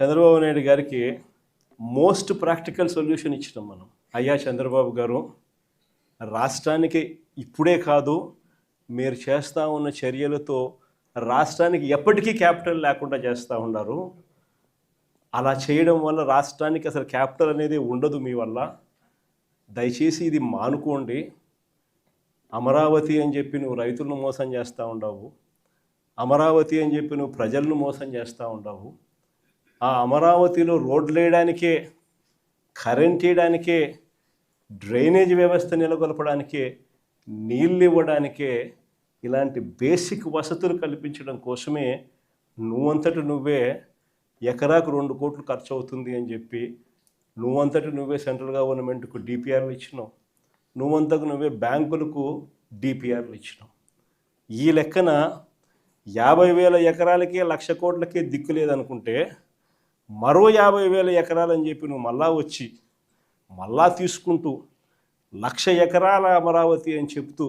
చంద్రబాబు నాయుడు గారికి most practical solution ఇచ్చినాం మనం. అయ్యా చంద్రబాబు గారు, రాష్ట్రానికి ఇప్పుడే కాదు, మీరు చేస్తూ ఉన్న చర్యలతో రాష్ట్రానికి ఎప్పటికీ క్యాపిటల్ లేకుండా చేస్తూ ఉన్నారు. అలా చేయడం వల్ల రాష్ట్రానికి అసలు క్యాపిటల్ అనేది ఉండదు మీ వల్ల. దయచేసి ఇది మానుకోండి. అమరావతి అని చెప్పి నువ్వు రైతులను మోసం చేస్తూ ఉండవు, అమరావతి అని చెప్పి నువ్వు ప్రజలను మోసం చేస్తూ ఉండవు. ఆ అమరావతిలో రోడ్లు వేయడానికే, కరెంట్ వేయడానికే, డ్రైనేజ్ వ్యవస్థ నెలకొల్పడానికే, నీళ్ళు ఇవ్వడానికే, ఇలాంటి బేసిక్ వసతులు కల్పించడం కోసమే నువ్వంతటి నువ్వే ఎకరాకు 2 కోట్లు ఖర్చు అవుతుంది అని చెప్పి నువ్వంతటి నువ్వే సెంట్రల్ గవర్నమెంట్కు డిపిఆర్లు ఇచ్చినావు, నువ్వంతకు నువ్వే బ్యాంకులకు డిపిఆర్లు ఇచ్చినావు. ఈ లెక్కన 50,000 ఎకరాలకే 1,00,000 కోట్లకే దిక్కు లేదనుకుంటే మరో 50,000 ఎకరాలని చెప్పి నువ్వు మళ్ళా వచ్చి మళ్ళా తీసుకుంటూ 1,00,000 ఎకరాల అమరావతి అని చెప్తూ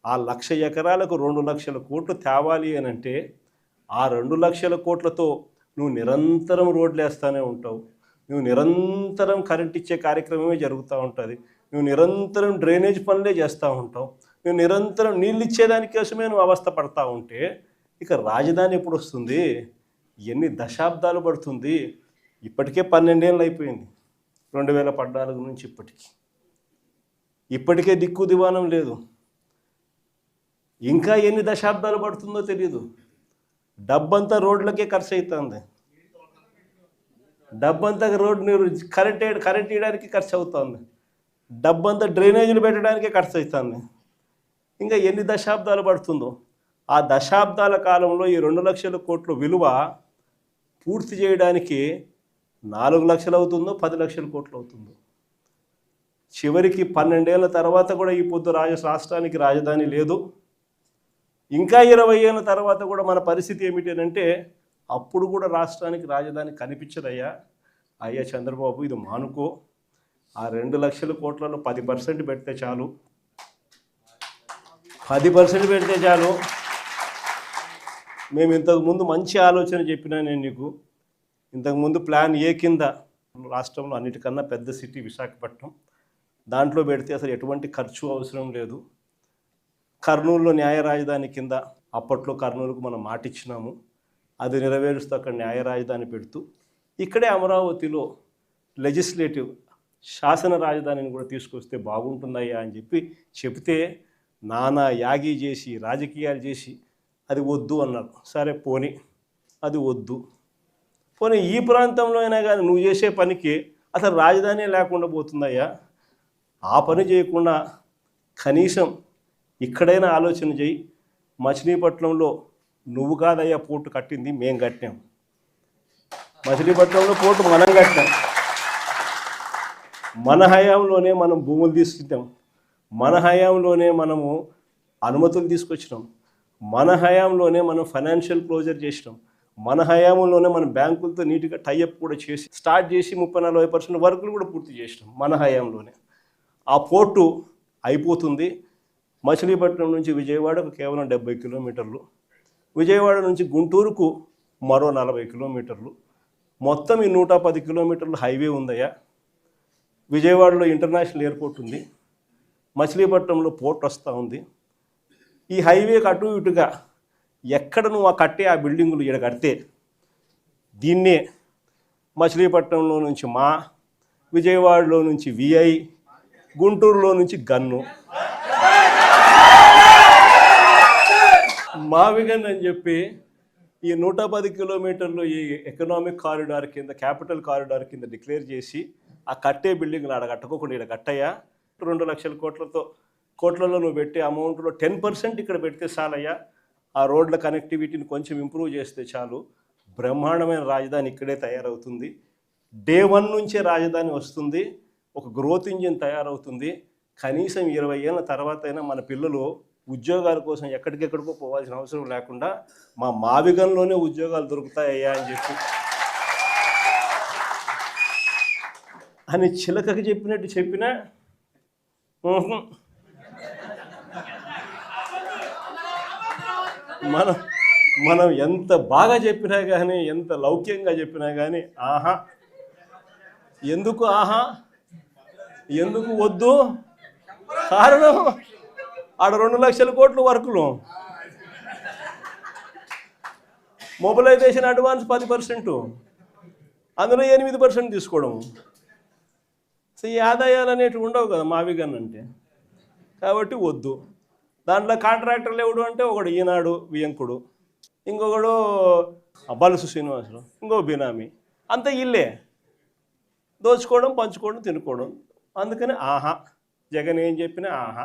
ఆ 1,00,000 ఎకరాలకు 2,00,000 కోట్లు తేవాలి అని అంటే ఆ 2,00,000 కోట్లతో నువ్వు నిరంతరం రోడ్లు వేస్తూనే ఉంటావు, నువ్వు నిరంతరం కరెంట్ ఇచ్చే కార్యక్రమమే జరుగుతూ ఉంటుంది, నువ్వు నిరంతరం డ్రైనేజ్ పనులే చేస్తూ ఉంటావు, నువ్వు నిరంతరం నీళ్ళు ఇచ్చేదానికోసమే నువ్వు అవస్థ పడతా ఉంటే ఇక రాజధాని ఎప్పుడు వస్తుంది? ఎన్ని దశాబ్దాలు పడుతుంది? ఇప్పటికే 12 ఏళ్ళు అయిపోయింది 2014 నుంచి ఇప్పటికే దిక్కు దివానం లేదు. ఇంకా ఎన్ని దశాబ్దాలు పడుతుందో తెలియదు. డబ్బంతా రోడ్లకే ఖర్చు అవుతుంది, డబ్బంతా కరెంట్ వేయడానికి ఖర్చు అవుతుంది, డబ్బంతా డ్రైనేజీలు పెట్టడానికే ఖర్చు అవుతుంది. ఇంకా ఎన్ని దశాబ్దాలు పడుతుందో. ఆ దశాబ్దాల కాలంలో ఈ 2,00,000 కోట్ల విలువ పూర్తి చేయడానికి 4 లక్షలు అవుతుందో 10 లక్షల కోట్లు అవుతుందో. చివరికి 12 ఏళ్ళ తర్వాత కూడా ఈ పొద్దు రాష్ట్రానికి రాజధాని లేదు. ఇంకా 20 ఏళ్ళ తర్వాత కూడా మన పరిస్థితి ఏమిటి అంటే అప్పుడు కూడా రాష్ట్రానికి రాజధాని కనిపించదయ్యా. అయ్యా చంద్రబాబు, ఇది మానుకో. ఆ 2 లక్షల కోట్లలో 10% పెడితే చాలు, 10% పెడితే చాలు. మేము ఇంతకుముందు మంచి ఆలోచన చెప్పినా నేను నీకు. ఇంతకుముందు ప్లాన్ ఏ కింద రాష్ట్రంలో అన్నిటికన్నా పెద్ద సిటీ విశాఖపట్నం, దాంట్లో పెడితే అసలు ఎటువంటి ఖర్చు అవసరం లేదు. కర్నూలులో న్యాయ రాజధాని కింద అప్పట్లో కర్నూలుకు మనం మాటిచ్చినాము, అది నెరవేరుస్తూ అక్కడ న్యాయ రాజధాని పెడుతూ ఇక్కడే అమరావతిలో లెజిస్లేటివ్ శాసన రాజధానిని కూడా తీసుకొస్తే బాగుంటుందయ్యా అని చెప్తే నానా యాగి చేసి రాజకీయాలు చేసి అది వద్దు అన్నారు. సరే పోనీ, అది వద్దు. పోనీ ఈ ప్రాంతంలో అయినా కానీ నువ్వు చేసే పనికి అసలు రాజధాని లేకుండా పోతుందయ్యా. ఆ పని చేయకుండా కనీసం ఇక్కడైనా ఆలోచన చేయి. మచిలీపట్నంలో నువ్వు కాదయ్యా పోర్టు కట్టింది, మేము కట్టాం. మచిలీపట్నంలో పోర్టు మనం కట్టాం. మన హయాంలోనే మనం భూములు తీసుకుంటాం, మన హయాంలోనే మనము అనుమతులు తీసుకొచ్చినాం, మన హయాంలోనే మనం ఫైనాన్షియల్ క్లోజర్ చేసినాం, మన హయాంలోనే మనం బ్యాంకులతో నీట్గా టైఅప్ కూడా చేసి స్టార్ట్ చేసి 30-40% వర్కులు కూడా పూర్తి చేసినాం మన హయాంలోనే. ఆ పోర్టు అయిపోతుంది. మచిలీపట్నం నుంచి విజయవాడకు కేవలం 70 కిలోమీటర్లు, విజయవాడ నుంచి గుంటూరుకు మరో 40 కిలోమీటర్లు, మొత్తం ఈ 110 కిలోమీటర్లు హైవే ఉందయ్యా. విజయవాడలో ఇంటర్నేషనల్ ఎయిర్పోర్ట్ ఉంది, మచిలీపట్నంలో పోర్ట్ వస్తూ ఉంది. ఈ హైవేకి అటు ఇటుగా ఎక్కడ నువ్వు కట్టే ఆ బిల్డింగులు ఇక్కడ కడితే దీన్నే మచిలీపట్నంలో నుంచి మా, విజయవాడలో నుంచి విఐ, గుంటూరులో నుంచి గన్ను, మావిగన్ అని చెప్పి ఈ 110 కిలోమీటర్లు ఈ ఎకనామిక్ కారిడార్ కింద, క్యాపిటల్ కారిడార్ కింద డిక్లేర్ చేసి ఆ కట్టే బిల్డింగ్లు ఆడ కట్టుకోకుండా ఇక్కడ కట్టయ్యా. 2 లక్షల కోట్లలో నువ్వు పెట్టే అమౌంట్లో 10% ఇక్కడ పెడితే చాలయ్యా. ఆ రోడ్ల కనెక్టివిటీని కొంచెం ఇంప్రూవ్ చేస్తే చాలు, బ్రహ్మాండమైన రాజధాని ఇక్కడే తయారవుతుంది. డే 1 నుంచే రాజధాని వస్తుంది, ఒక గ్రోత్ ఇంజిన్ తయారవుతుంది. కనీసం 20 ఏళ్ళ తర్వాత అయినా మన పిల్లలు ఉద్యోగాల కోసం ఎక్కడికెక్కడికో పోవాల్సిన అవసరం లేకుండా మా మావిగంలోనే ఉద్యోగాలు దొరుకుతాయ్యా అని చిలకకి చెప్పినట్టు చెప్పినా మనం ఎంత బాగా చెప్పినా కానీ, ఎంత లౌక్యంగా చెప్పినా కానీ ఆహా. ఎందుకు ఆహా, ఎందుకు వద్దు? కారణం ఆడ 2,00,000 కోట్లు వర్కులు, మొబిలైజేషన్ అడ్వాన్స్ 10%, అందులో 8% తీసుకోవడం. సో ఈ ఆదాయాలు అనేటివి ఉండవు కదా మావిగన్ అంటే. కాబట్టి వద్దు. దాంట్లో కాంట్రాక్టర్లు ఎవడు అంటే ఒకడు ఈనాడు వియంకుడు, ఇంకొకడు బలుసు శ్రీనివాసులు, ఇంకో బినామీ, అంతా ఇల్లే దోచుకోవడం, పంచుకోవడం, తినుకోవడం. అందుకని ఆహా, జగన్ ఏం చెప్పినా ఆహా.